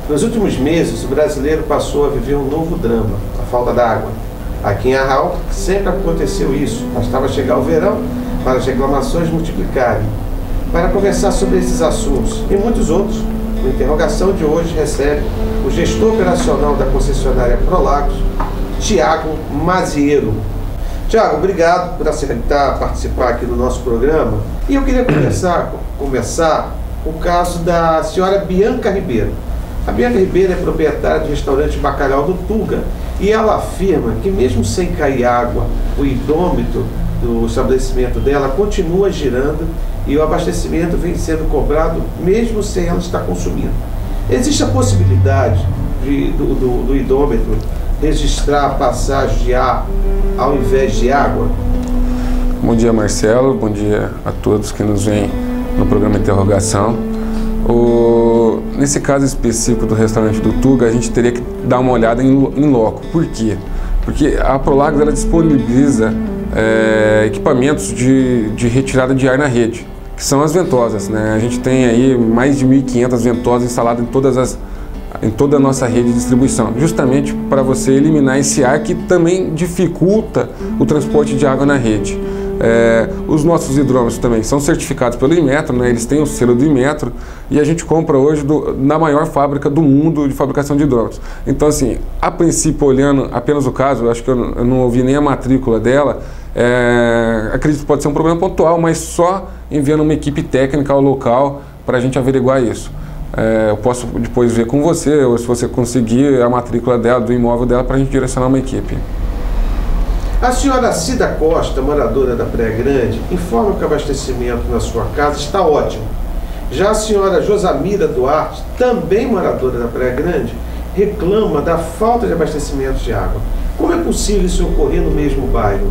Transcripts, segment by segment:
Nos últimos meses, o brasileiro passou a viver um novo drama, a falta d'água. Aqui em Arraial sempre aconteceu isso, bastava chegar o verão para as reclamações multiplicarem. Para conversar sobre esses assuntos e muitos outros, a interrogação de hoje recebe o gestor operacional da concessionária Prolagos, Tiago Maziero. Tiago, obrigado por aceitar participar aqui do nosso programa. E eu queria conversar o caso da senhora Bianca Ribeiro. A Bianca Ribeiro é proprietária do restaurante Bacalhau do Tuga e ela afirma que mesmo sem cair água, o hidrômetro do estabelecimento dela continua girando e o abastecimento vem sendo cobrado mesmo sem ela estar consumindo. Existe a possibilidade do hidrômetro registrar a passagem de ar ao invés de água? Bom dia, Marcelo. Bom dia a todos que nos veem no programa Interrogação. Nesse caso específico do restaurante do Tuga, a gente teria que dar uma olhada em loco. Por quê? Porque a Prolagos ela disponibiliza equipamentos de retirada de ar na rede, que são as ventosas, né? A gente tem aí mais de 1.500 ventosas instaladas em toda a nossa rede de distribuição, justamente para você eliminar esse ar que também dificulta o transporte de água na rede. Os nossos hidrômetros também são certificados pelo Inmetro, né? Eles têm o selo do Inmetro e a gente compra hoje na maior fábrica do mundo de fabricação de hidrômetros. Então, assim, a princípio, olhando apenas o caso, eu acho que eu não ouvi nem a matrícula dela, acredito que pode ser um problema pontual, mas só enviando uma equipe técnica ao local para a gente averiguar isso. Eu posso depois ver com você, ou se você conseguir a matrícula dela, do imóvel dela, para a gente direcionar uma equipe. A senhora Cida Costa, moradora da Praia Grande, informa que o abastecimento na sua casa está ótimo. Já a senhora Josamira Duarte, também moradora da Praia Grande, reclama da falta de abastecimento de água. Como é possível isso ocorrer no mesmo bairro?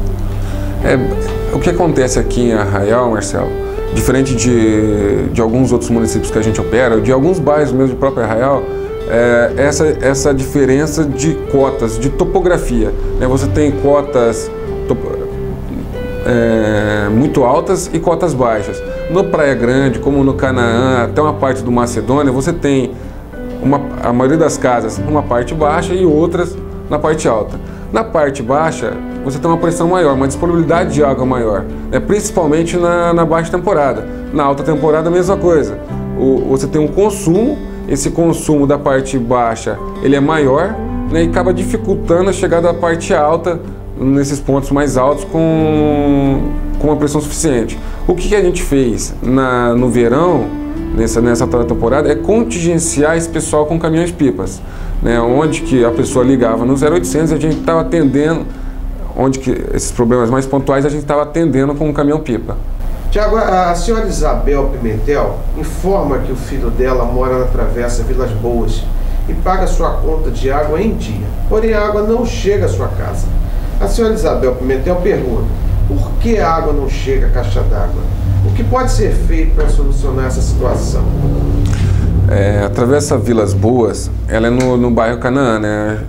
O que acontece aqui em Arraial, Marcelo, diferente de alguns outros municípios que a gente opera, de alguns bairros mesmo de próprio Arraial, essa diferença de cotas, de topografia, né? Você tem cotas muito altas e cotas baixas. No Praia Grande, como no Canaã, até uma parte do Macedônia, você tem a maioria das casas uma parte baixa e outras na parte alta. Na parte baixa, você tem uma pressão maior, uma disponibilidade de água maior, né? Principalmente na baixa temporada. Na alta temporada, a mesma coisa. Você tem um consumo, esse consumo da parte baixa ele é maior, né? E acaba dificultando a chegada da parte alta, nesses pontos mais altos, com uma pressão suficiente. O que a gente fez no verão, nessa temporada, é contingenciar esse pessoal com caminhões-pipas, né? Onde que a pessoa ligava no 0800 e a gente estava atendendo, onde que esses problemas mais pontuais a gente estava atendendo com um caminhão-pipa. Tiago, a senhora Isabel Pimentel informa que o filho dela mora na Travessa Vilas Boas e paga sua conta de água em dia, porém a água não chega à sua casa. A senhora Isabel Pimentel pergunta: por que a água não chega à caixa d'água? O que pode ser feito para solucionar essa situação? A Travessa Vilas Boas, ela é no bairro Canaã, né?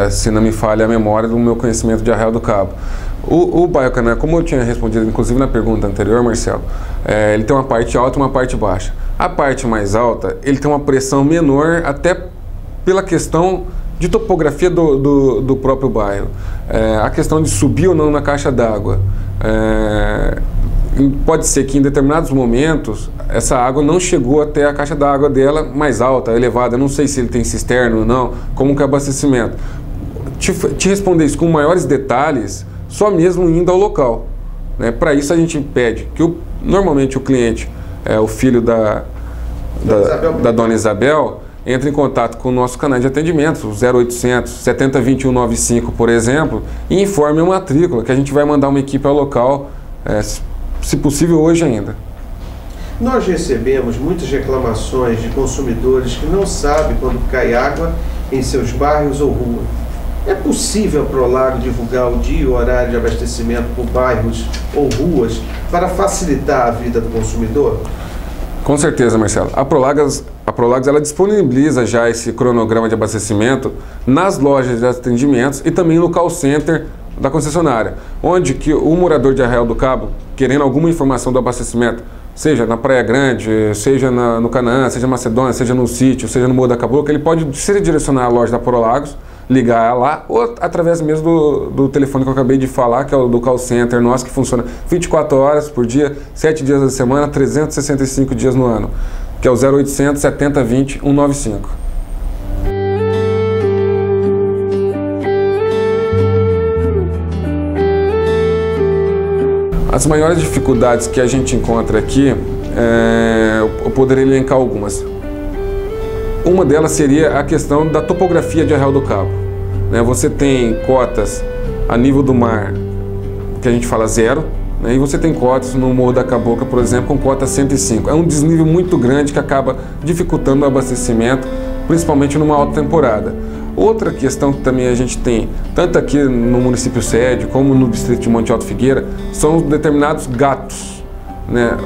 Se não me falha a memória do meu conhecimento de Arraial do Cabo. O bairro Canaã, como eu tinha respondido inclusive na pergunta anterior, Marcelo, ele tem uma parte alta e uma parte baixa. A parte mais alta, ele tem uma pressão menor, até pela questão de topografia do próprio bairro. A questão de subir ou não na caixa d'água. Pode ser que em determinados momentos essa água não chegou até a caixa d'água dela mais alta, elevada. Eu não sei se ele tem cisterna ou não, como que é o abastecimento. Te responder isso com maiores detalhes só mesmo indo ao local, né? Para isso a gente pede que normalmente o cliente, o filho da dona Isabel, entre em contato com o nosso canal de atendimento, o 0800 70 21 95, por exemplo, e informe a matrícula, que a gente vai mandar uma equipe ao local, se possível hoje ainda. Nós recebemos muitas reclamações de consumidores que não sabem quando cai água em seus bairros ou ruas. É possível a Prolagos divulgar o dia e o horário de abastecimento por bairros ou ruas para facilitar a vida do consumidor? Com certeza, Marcelo. A Prolagos ela disponibiliza já esse cronograma de abastecimento nas lojas de atendimentos e também no call center da concessionária, onde que o morador de Arraial do Cabo, querendo alguma informação do abastecimento, seja na Praia Grande, seja no Canaã, seja na Macedônia, seja no sítio, seja no Morro da Cabocla, ele pode se direcionar à loja da Prolagos, ligar lá, ou através mesmo do telefone que eu acabei de falar, que é o do call center nosso, que funciona 24 horas por dia, 7 dias da semana, 365 dias no ano, que é o 0800 70 20 195. As maiores dificuldades que a gente encontra aqui, eu poderia elencar algumas. Uma delas seria a questão da topografia de Arraial do Cabo. Você tem cotas a nível do mar, que a gente fala 0, e você tem cotas no Morro da Cabocla, por exemplo, com cota 105. É um desnível muito grande que acaba dificultando o abastecimento, principalmente numa alta temporada. Outra questão que também a gente tem, tanto aqui no município sede, como no distrito de Monte Alto Figueira, são determinados gatos,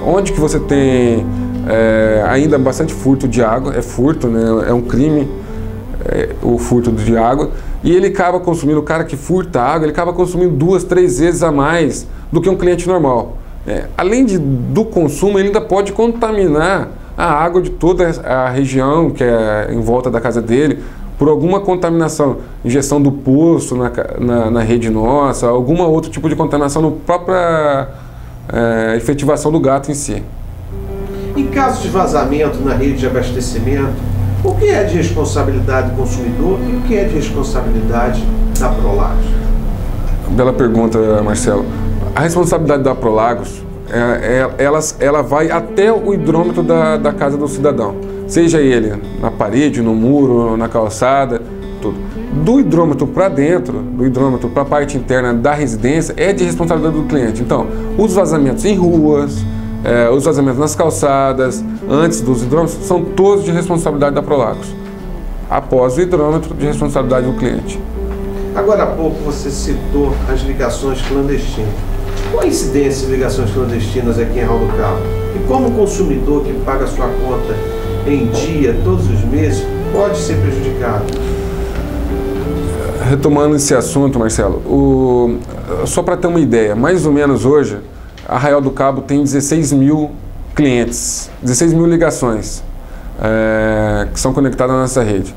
onde que você tem ainda bastante furto de água, é furto, é um crime o furto de água, e ele acaba consumindo, o cara que furta água, ele acaba consumindo 2, 3 vezes a mais do que um cliente normal. Além do consumo, ele ainda pode contaminar a água de toda a região que é em volta da casa dele, por alguma contaminação, injeção do poço na rede nossa, algum outro tipo de contaminação na própria efetivação do gato em si. Em caso de vazamento na rede de abastecimento, o que é de responsabilidade do consumidor e o que é de responsabilidade da Prolagos? Bela pergunta, Marcelo. A responsabilidade da Prolagos, ela vai até o hidrômetro da casa do cidadão. Seja ele na parede, no muro, na calçada, tudo. Do hidrômetro para dentro, do hidrômetro para a parte interna da residência, é de responsabilidade do cliente. Então, os vazamentos em ruas, os vazamentos nas calçadas, antes dos hidrômetros, são todos de responsabilidade da Prolagos. Após o hidrômetro, de responsabilidade do cliente. Agora há pouco você citou as ligações clandestinas. Qual a incidência de ligações clandestinas aqui em Arraial do Cabo? E como o consumidor que paga a sua conta em dia, todos os meses, pode ser prejudicado? Retomando esse assunto, Marcelo, só para ter uma ideia, mais ou menos hoje, Arraial do Cabo tem 16 mil clientes, 16 mil ligações que são conectadas na nossa rede.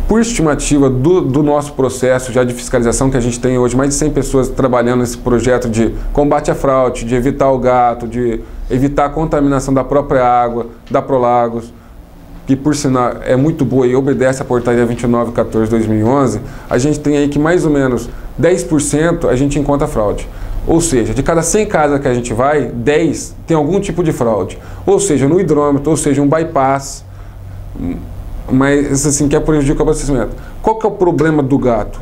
Por estimativa do nosso processo já de fiscalização, que a gente tem hoje mais de 100 pessoas trabalhando nesse projeto de combate à fraude, de evitar o gato, de evitar a contaminação da própria água, da Prolagos, que por sinal é muito boa e obedece à portaria 2914/2011, a gente tem aí que mais ou menos 10% a gente encontra fraude. Ou seja, de cada 100 casas que a gente vai, 10 tem algum tipo de fraude. Ou seja, no hidrômetro, ou seja, um bypass, mas assim, que é prejudica o abastecimento. Qual que é o problema do gato?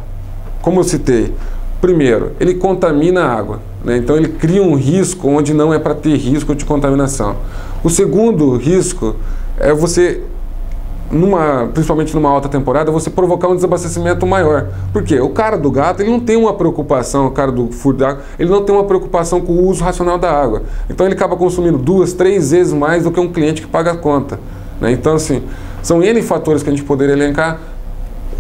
Como eu citei, primeiro, ele contamina a água, então ele cria um risco onde não é para ter risco de contaminação. O segundo risco é você, principalmente numa alta temporada, você provocar um desabastecimento maior. Por quê? O cara do gato, ele não tem uma preocupação, o cara do furto de água, ele não tem uma preocupação com o uso racional da água. Então ele acaba consumindo 2, 3 vezes mais do que um cliente que paga a conta. Então, assim, são N fatores que a gente poderia elencar.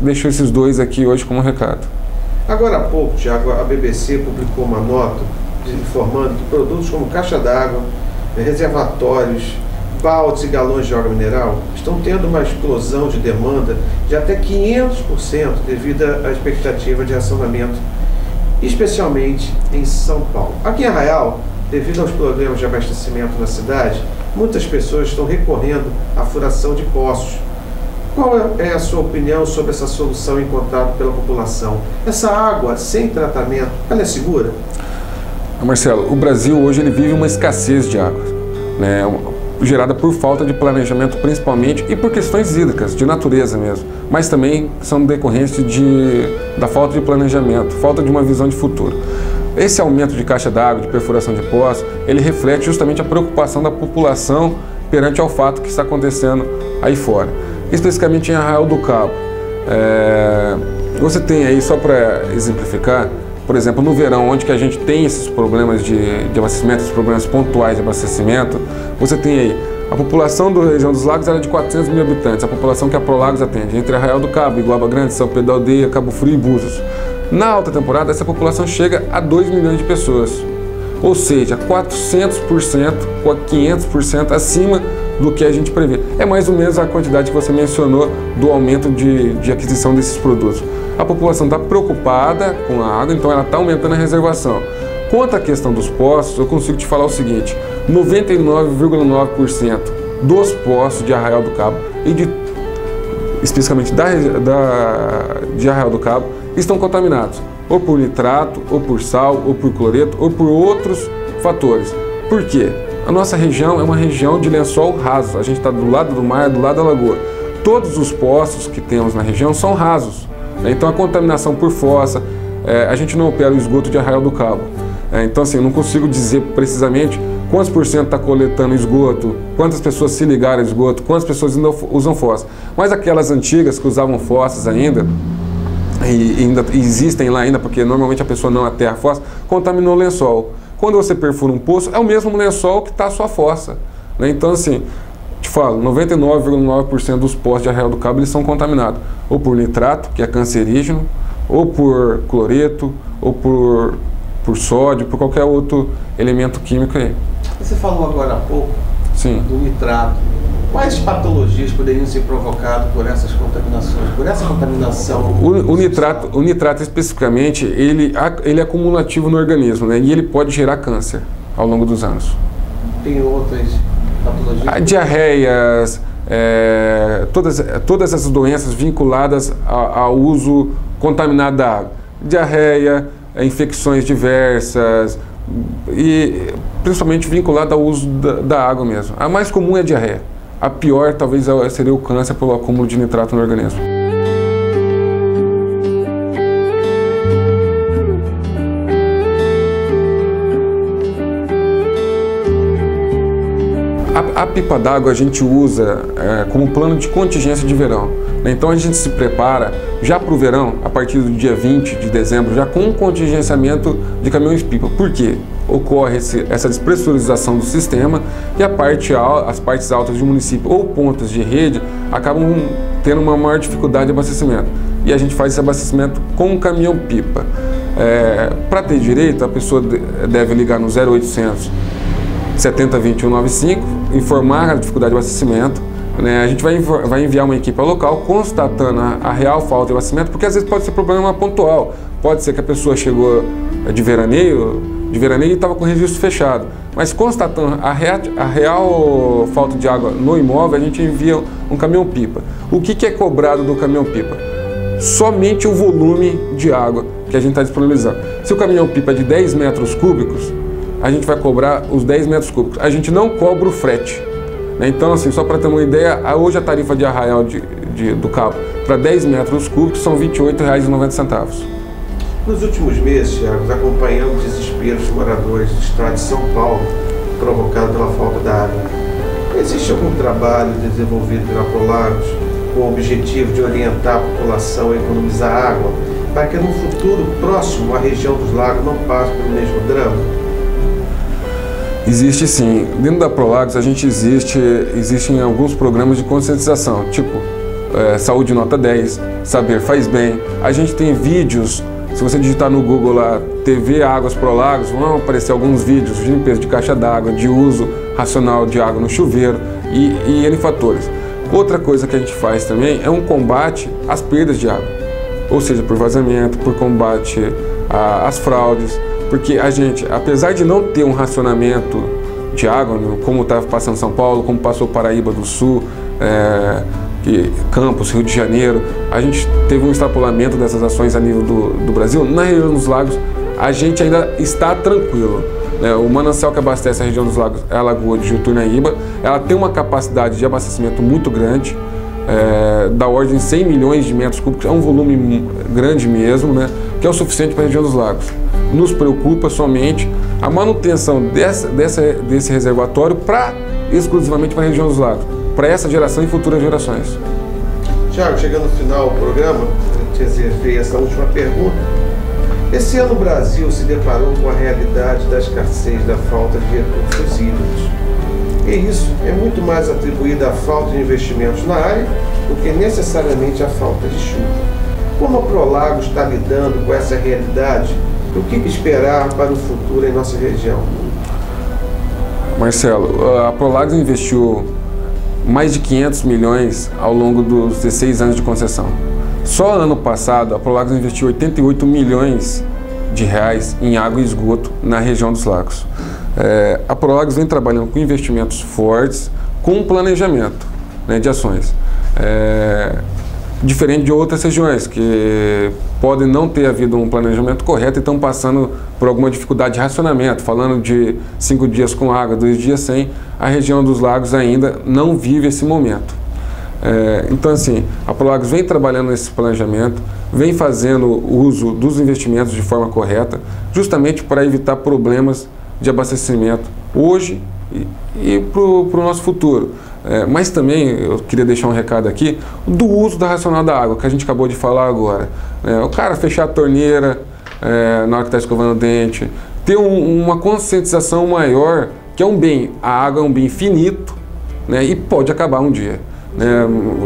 Deixo esses dois aqui hoje como recado. Agora há pouco, Tiago, a BBC publicou uma nota informando que produtos como caixa d'água, reservatórios, baldes e galões de água mineral estão tendo uma explosão de demanda de até 500% devido à expectativa de racionamento, especialmente em São Paulo. Aqui em Arraial, devido aos problemas de abastecimento na cidade, muitas pessoas estão recorrendo à furação de poços. Qual é a sua opinião sobre essa solução encontrada pela população? Essa água sem tratamento, ela é segura? Marcelo, o Brasil hoje ele vive uma escassez de água, gerada por falta de planejamento principalmente e por questões hídricas, de natureza mesmo, mas também são decorrentes da falta de planejamento, falta de uma visão de futuro. Esse aumento de caixa d'água, de perfuração de poços, ele reflete justamente a preocupação da população perante ao fato que está acontecendo aí fora. Especificamente em Arraial do Cabo. Você tem aí, só para exemplificar, por exemplo, no verão, onde que a gente tem esses problemas de abastecimento, esses problemas pontuais de abastecimento, você tem aí, a população da região dos lagos era de 400 mil habitantes, a população que a Prolagos atende, entre Arraial do Cabo, Iguaba Grande, São Pedro da Aldeia, Cabo Frio e Búzios. Na alta temporada, essa população chega a 2 milhões de pessoas, ou seja, 400%, 500% acima do que a gente prevê. É mais ou menos a quantidade que você mencionou do aumento de aquisição desses produtos. A população está preocupada com a água, então ela está aumentando a reservação. Quanto à questão dos poços, eu consigo te falar o seguinte: 99,9% dos poços de Arraial do Cabo e especificamente de Arraial do Cabo estão contaminados, ou por nitrato, ou por sal, ou por cloreto, ou por outros fatores. Por quê? A nossa região é uma região de lençol raso, a gente está do lado do mar, do lado da lagoa. Todos os poços que temos na região são rasos, né? Então a contaminação por fossa, a gente não opera o esgoto de Arraial do Cabo. Então assim, eu não consigo dizer precisamente quantos por cento está coletando esgoto, quantas pessoas se ligaram ao esgoto, quantas pessoas ainda usam fossa. Mas aquelas antigas que usavam fossas ainda, e ainda existem lá ainda, porque normalmente a pessoa não aterra a fossa, contaminou o lençol. Quando você perfura um poço, é o mesmo lençol que está a sua fossa, né? Então assim, te falo, 99,9% dos poços de Arraial do Cabo eles são contaminados, ou por nitrato, que é cancerígeno, ou por cloreto, ou por sódio, por qualquer outro elemento químico aí. Você falou agora há pouco do nitrato. Quais patologias poderiam ser provocadas por essas contaminações, por essa contaminação? O nitrato especificamente, ele é acumulativo no organismo, né? E ele pode gerar câncer ao longo dos anos. Tem outras patologias? Diarreias, todas essas doenças vinculadas ao uso contaminado da água. Diarreia, infecções diversas e principalmente vinculado ao uso da água mesmo. A mais comum é a diarreia. A pior talvez seria o câncer pelo acúmulo de nitrato no organismo. A pipa d'água a gente usa como plano de contingência de verão, né? Então a gente se prepara já para o verão, a partir do dia 20 de dezembro, já com um contingenciamento de caminhões-pipa. Por quê? Ocorre essa despressurização do sistema e as partes altas do município ou pontos de rede acabam tendo uma maior dificuldade de abastecimento. E a gente faz esse abastecimento com um caminhão-pipa. Para ter direito, a pessoa deve ligar no 0800 70 21 95, informar a dificuldade de abastecimento, né? A gente vai enviar uma equipe ao local constatando a real falta de abastecimento, porque às vezes pode ser problema pontual. Pode ser que a pessoa chegou de veraneio e estava com o registro fechado. Mas constatando a real falta de água no imóvel, a gente envia um caminhão-pipa. O que é cobrado do caminhão-pipa? Somente o volume de água que a gente está disponibilizando. Se o caminhão-pipa é de 10 metros cúbicos, a gente vai cobrar os 10 metros cúbicos. A gente não cobra o frete, né? Então, assim, só para ter uma ideia, hoje a tarifa de Arraial do Cabo para 10 metros cúbicos são R$ 28,90. Nos últimos meses, Thiago, acompanhando o desespero dos moradores do estado de São Paulo, provocado pela falta da água, existe algum trabalho desenvolvido pela Prolagos com o objetivo de orientar a população a economizar água, para que no futuro próximo a região dos lagos não passe pelo mesmo drama? Existe sim. Dentro da Prolagos existem alguns programas de conscientização, tipo Saúde Nota 10, Saber Faz Bem. A gente tem vídeos, se você digitar no Google lá, TV Águas Prolagos, vão aparecer alguns vídeos de limpeza de caixa d'água, de uso racional de água no chuveiro e N fatores. Outra coisa que a gente faz também é um combate às perdas de água, ou seja, por vazamento, por combate às fraudes. Porque a gente, apesar de não ter um racionamento de água, como está passando em São Paulo, como passou Paraíba do Sul, Campos, Rio de Janeiro, a gente teve um extrapolamento dessas ações a nível do Brasil. Na região dos lagos, a gente ainda está tranquilo, né? O manancial que abastece a região dos lagos é a Lagoa de Juturnaíba. Ela tem uma capacidade de abastecimento muito grande, da ordem de 100 milhões de metros cúbicos, é um volume grande mesmo, né? Que é o suficiente para a região dos lagos. Nos preocupa somente a manutenção desse reservatório exclusivamente para a região dos lagos, para essa geração e futuras gerações. Thiago, chegando no final do programa, eu te fez essa última pergunta. Esse ano o Brasil se deparou com a realidade da escassez da falta de recursos hídricos. E isso é muito mais atribuído à falta de investimentos na área do que necessariamente à falta de chuva. Como a Prolagos está lidando com essa realidade? O que esperar para o futuro em nossa região? Marcelo, a Prolagos investiu mais de 500 milhões ao longo dos 16 anos de concessão. Só ano passado, a Prolagos investiu 88 milhões de reais em água e esgoto na região dos lagos. A Prolagos vem trabalhando com investimentos fortes, com planejamento, né, de ações. Diferente de outras regiões que podem não ter havido um planejamento correto e estão passando por alguma dificuldade de racionamento, falando de 5 dias com água, 2 dias sem, a região dos lagos ainda não vive esse momento. Então, assim, a Prolagos vem trabalhando nesse planejamento, vem fazendo uso dos investimentos de forma correta, justamente para evitar problemas de abastecimento hoje e para o nosso futuro. Mas também, eu queria deixar um recado aqui, do uso da racional da água, que a gente acabou de falar agora. O cara fechar a torneira na hora que está escovando o dente, ter uma conscientização maior, que é um bem, a água é um bem finito, né, e pode acabar um dia.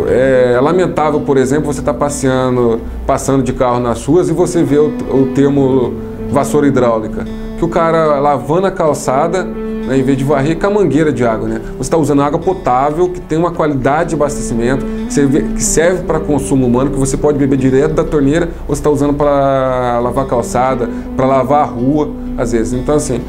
É lamentável, por exemplo, você estar passando de carro nas ruas e você vê o termo vassoura hidráulica, que o cara lavando a calçada, em vez de varrer com a mangueira de água, né? Você está usando água potável, que tem uma qualidade de abastecimento, que serve para consumo humano, que você pode beber direto da torneira, ou você está usando para lavar a calçada, para lavar a rua, às vezes. Então, assim,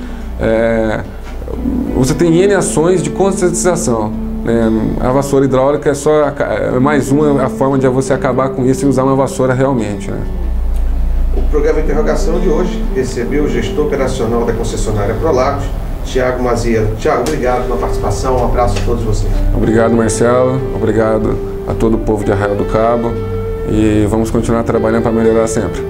você tem N ações de conscientização, né? A vassoura hidráulica é só mais uma forma de você acabar com isso e usar uma vassoura realmente, né? O programa Interrogação de hoje recebeu o gestor operacional da concessionária Prolagos, Thiago Maziero. Thiago, obrigado pela participação, um abraço a todos vocês. Obrigado, Marcelo, obrigado a todo o povo de Arraial do Cabo e vamos continuar trabalhando para melhorar sempre.